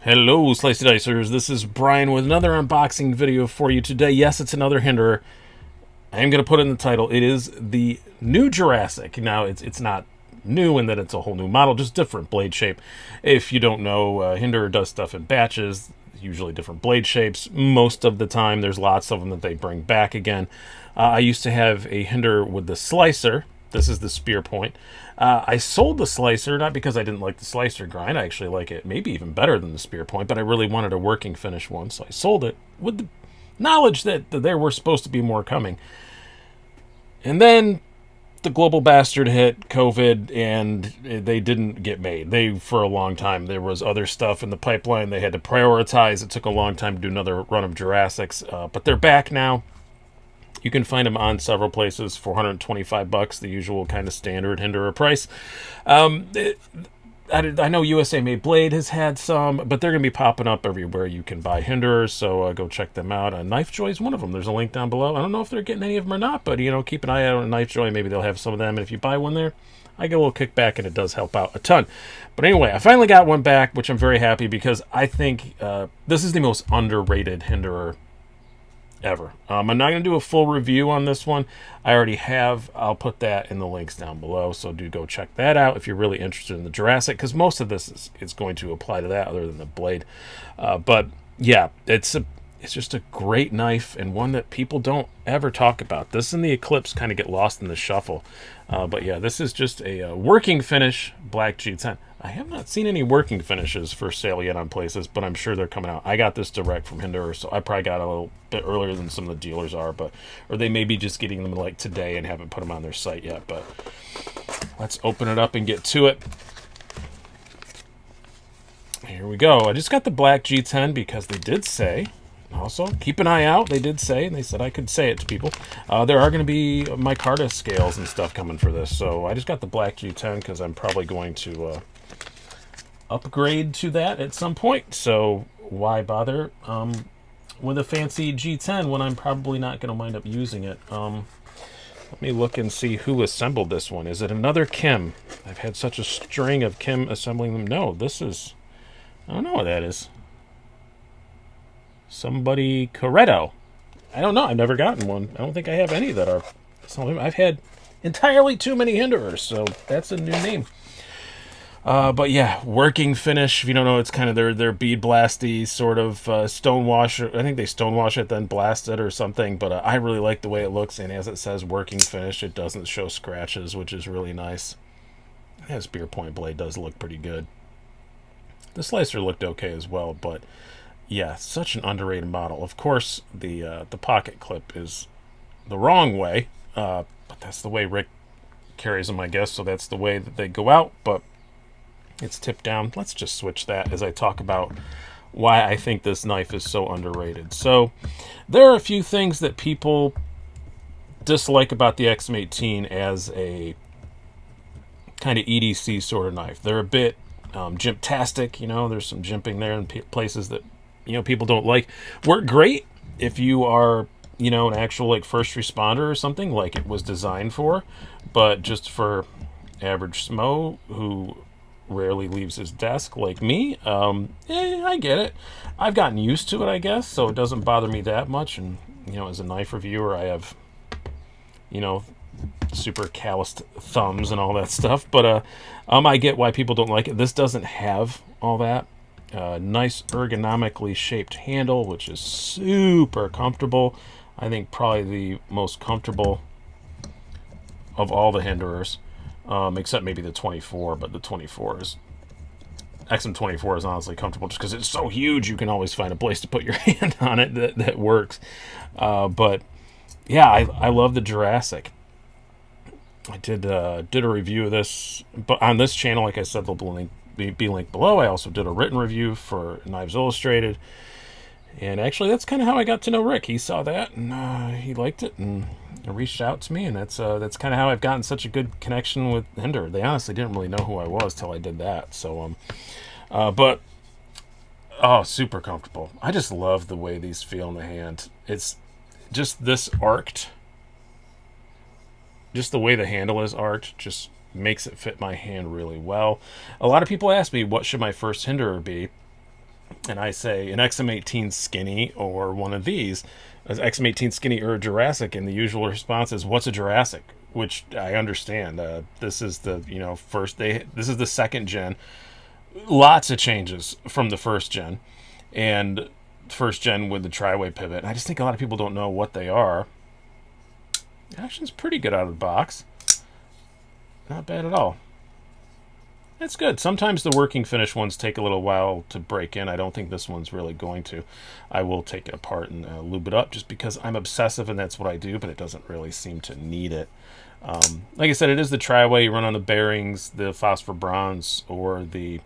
Hello, Slicey Dicers. This is Brian with another unboxing video for you today. Yes, it's another Hinderer. I am going to put it in the title. It is the new Jurassic. Now, it's not new in that it's a whole new model, just different blade shape. If you don't know, Hinderer does stuff in batches, usually different blade shapes. Most of the time, there's lots of them that they bring back again. I used to have a Hinderer with the slicer. This is the spear point. I sold the slicer, not because I didn't like the slicer grind. I actually like it maybe even better than the spear point, but I really wanted a working finish one, so I sold it with the knowledge that there were supposed to be more coming. And then the global bastard hit, COVID, and they didn't get made. For a long time, there was other stuff in the pipeline they had to prioritize. It took a long time to do another run of Jurassics, but they're back now. You can find them on several places for $125, the usual kind of standard Hinderer price. I know USA Made Blade has had some, but they're going to be popping up everywhere you can buy Hinderers, so go check them out. Knife Joy is one of them. There's a link down below. I don't know if they're getting any of them or not, but keep an eye out on Knife Joy. Maybe they'll have some of them, and if you buy one there, I get a little kickback, and it does help out a ton. But anyway, I finally got one back, which I'm very happy because I think this is the most underrated Hinderer ever. I'm not going to do a full review on this one. I already have. I'll put that in the links down below, so do go check that out if you're really interested in the Jurassic, because most of this is going to apply to that other than the blade. But yeah, it's just a great knife and one that people don't ever talk about. This and the Eclipse kind of get lost in the shuffle. But yeah, this is just a working finish black G10. I have not seen any working finishes for sale yet on places, but I'm sure they're coming out. I got this direct from Hinderer, so I probably got a little bit earlier than some of the dealers are, or they may be just getting them like today and haven't put them on their site yet. But let's open it up and get to it. Here we go. I just got the black G10 because they did say, also, keep an eye out. They did say, and they said I could say it to people. There are going to be micarta scales and stuff coming for this. So I just got the black G10 because I'm probably going to upgrade to that at some point. So why bother with a fancy G10 when I'm probably not going to wind up using it? Let me look and see who assembled this one. Is it another Kim? I've had such a string of Kim assembling them. No, this is... I don't know what that is. Somebody Coretto. I don't know. I've never gotten one. I don't think I have any that are. I've had entirely too many Hinderers, so that's a new name. But yeah, working finish. If you don't know, it's kind of their bead blasty sort of stonewash. I think they stonewash it, then blast it or something. But I really like the way it looks, and as it says working finish, it doesn't show scratches, which is really nice. That spear point blade does look pretty good. The slicer looked okay as well, but yeah, such an underrated model. Of course, the pocket clip is the wrong way, but that's the way Rick carries them, I guess. So that's the way that they go out, but it's tipped down. Let's just switch that as I talk about why I think this knife is so underrated. So there are a few things that people dislike about the XM18 as a kind of EDC sort of knife. They're a bit jimptastic, there's some jimping there in places that people don't like. Work great if you are an actual like first responder or something, like it was designed for, but just for average smo who rarely leaves his desk like me, I get it. I've gotten used to it, I guess, so it doesn't bother me that much. And as a knife reviewer, I have super calloused thumbs and all that stuff, but I get why people don't like it. This doesn't have all that. Nice ergonomically shaped handle, which is super comfortable. I think probably the most comfortable of all the Hinderers, except maybe the 24, but the 24 is... XM24 is honestly comfortable just because it's so huge you can always find a place to put your hand on it that works. But yeah, I love the Jurassic. I did a review of this, but on this channel, like I said, they'll be linked below. I also did a written review for Knives Illustrated, and actually that's kind of how I got to know Rick. He saw that and he liked it and reached out to me, and that's kind of how I've gotten such a good connection with Hinderer. They honestly didn't really know who I was till I did that. So but super comfortable. I just love the way these feel in the hand. It's just this arced, just the way the handle is arched just makes it fit my hand really well. A lot of people ask me, what should my first Hinderer be? and I say an XM18 Skinny or one of these, an XM18 Skinny or a Jurassic, and the usual response is, "What's a Jurassic?" Which I understand. This is the this is the second gen. Lots of changes from the first gen, and first gen with the tri-way pivot. And I just think a lot of people don't know what they are. Action's pretty good out of the box. Not bad at all. It's good. Sometimes the working finish ones take a little while to break in. I don't think this one's really going to. I will take it apart and lube it up just because I'm obsessive and that's what I do, but it doesn't really seem to need it. Like I said, it is the tri-way. You run on the bearings, the phosphor bronze, or the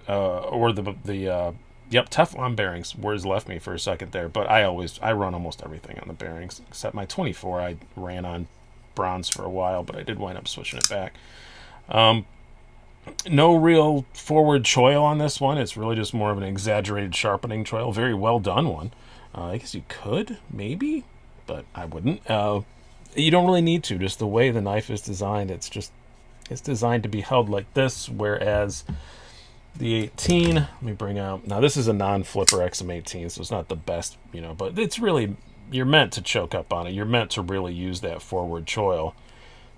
Teflon bearings. Words left me for a second there, but I run almost everything on the bearings except my 24. I ran on bronze for a while, but I did wind up switching it back. No real forward choil on this one. It's really just more of an exaggerated sharpening choil. Very well done one. I guess you could, maybe, but I wouldn't. You don't really need to. Just the way the knife is designed, it's designed to be held like this, whereas the 18, let me bring out, now this is a non-flipper XM18, so it's not the best, but it's really, you're meant to choke up on it. You're meant to really use that forward choil.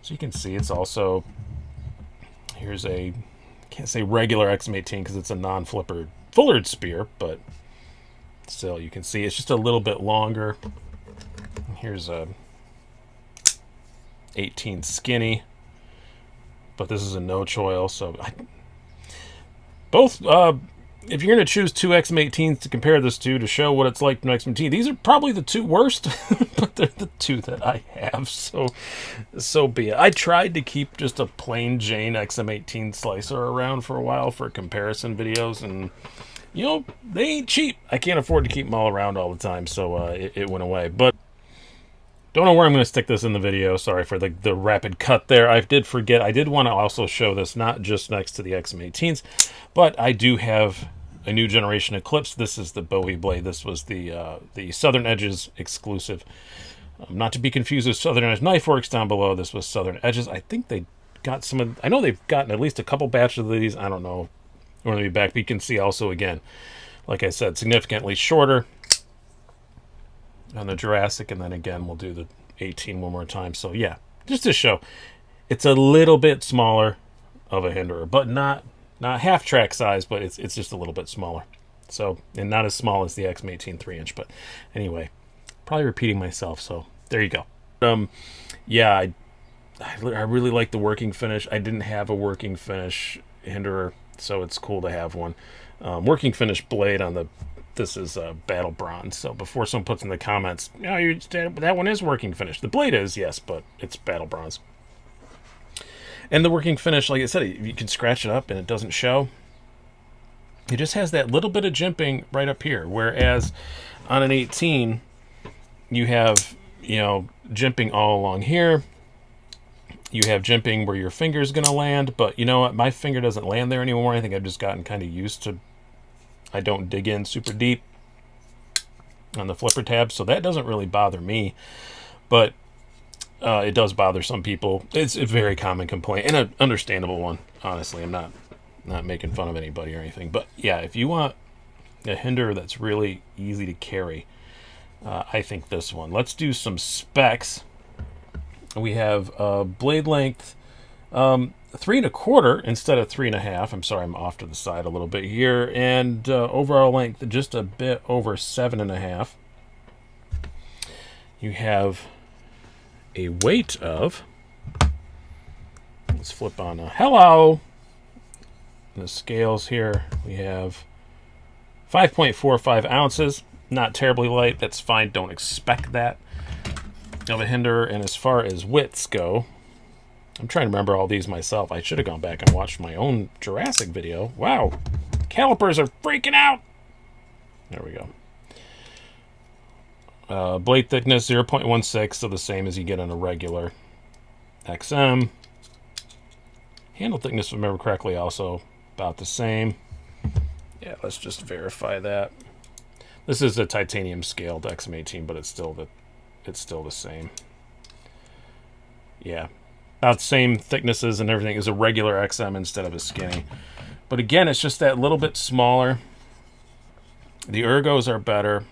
So you can see it's also, here's a, can't say regular XM18 because it's a non-flipper fullered spear, but still you can see it's just a little bit longer. Here's a 18 Skinny, but this is a no choil, so both, if you're going to choose two XM18s to compare this to show what it's like from XM18, these are probably the two worst, but they're the two that I have, so be it. I tried to keep just a plain Jane XM18 slicer around for a while for comparison videos, and, they ain't cheap. I can't afford to keep them all around all the time, so it went away. But don't know where I'm going to stick this in the video. Sorry for the rapid cut there. I did forget. I did want to also show this not just next to the XM18s, but I do have a new generation Eclipse. This is the Bowie blade. This was the Southern Edges exclusive. Not to be confused with Southern Edge Knife Works down below. This was Southern Edges. I think they got some of... I know they've gotten at least a couple batches of these. I don't know. We're going to be back. But you can see also, again, like I said, significantly shorter on the Jurassic, and then again we'll do the 18 one more time. So yeah, just to show it's a little bit smaller of a Hinderer, but not half track size, but it's just a little bit smaller. So, and not as small as the XM18 3-inch, but anyway, probably repeating myself, so there you go. Yeah, I really like the working finish. I didn't have a working finish Hinderer, so it's cool to have one. Working finish blade on the, this is battle bronze. So before someone puts in the comments, that one is working finish. The blade is, yes, but it's battle bronze. And the working finish, like I said, you can scratch it up and it doesn't show. It just has that little bit of jimping right up here. Whereas on an 18, you have, jimping all along here. You have jimping where your finger's going to land. But you know what? My finger doesn't land there anymore. I think I've just gotten kind of used to, I don't dig in super deep on the flipper tab. So that doesn't really bother me. But it does bother some people. It's a very common complaint and an understandable one. Honestly, I'm not making fun of anybody or anything. But yeah, if you want a Hinderer that's really easy to carry, I think this one. Let's do some specs. We have blade length 3 1/4 instead of 3 1/2. I'm sorry, I'm off to the side a little bit here. And overall length just a bit over 7 1/2. You have a weight of, let's flip on hello, the scales here. We have 5.45 ounces. Not terribly light. That's fine. Don't expect that of a Hinderer. And as far as widths go, I'm trying to remember all these myself. I should have gone back and watched my own Jurassic video. Wow, calipers are freaking out. There we go. Blade thickness 0.16, so the same as you get on a regular XM. Handle thickness, if I remember correctly, also about the same. Yeah, let's just verify that. This is a titanium scaled XM18, but it's still the same. Yeah, about the same thicknesses and everything as a regular XM instead of a skinny. But again, it's just that little bit smaller. The Ergos are better.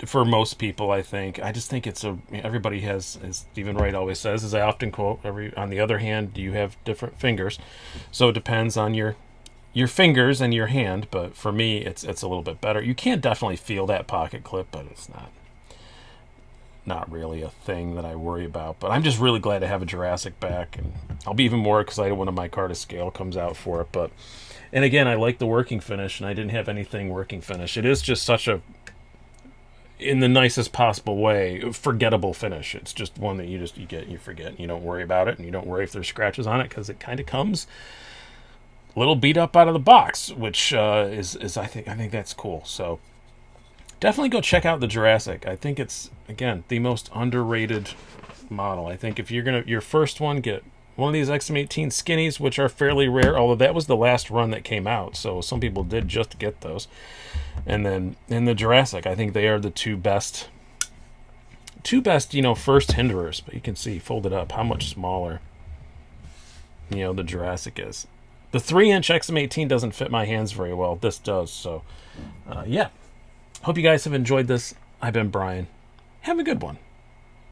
For most people, I think. I just think everybody has, as Stephen Wright always says, as I often quote, on the other hand, you have different fingers, so it depends on your fingers and your hand. But for me, it's a little bit better. You can definitely feel that pocket clip, but it's not really a thing that I worry about. But I'm just really glad to have a Jurassic back, and I'll be even more excited when a micarta scale comes out for it. But, and again, I like the working finish, and I didn't have anything working finish. It is just such a, in the nicest possible way, forgettable finish. It's just one that you forget, and you don't worry about it, and you don't worry if there's scratches on it, because it kind of comes a little beat up out of the box, which is I think that's cool. So definitely go check out the Jurassic. I think it's, again, the most underrated model. I think if you're your first one, get one of these XM18 skinnies, which are fairly rare, although that was the last run that came out, so some people did just get those. And then in the Jurassic, I think they are the two best, first Hinderers. But you can see, folded up, how much smaller, the Jurassic is. The 3-inch XM18 doesn't fit my hands very well. This does. So, yeah. Hope you guys have enjoyed this. I've been Brian. Have a good one.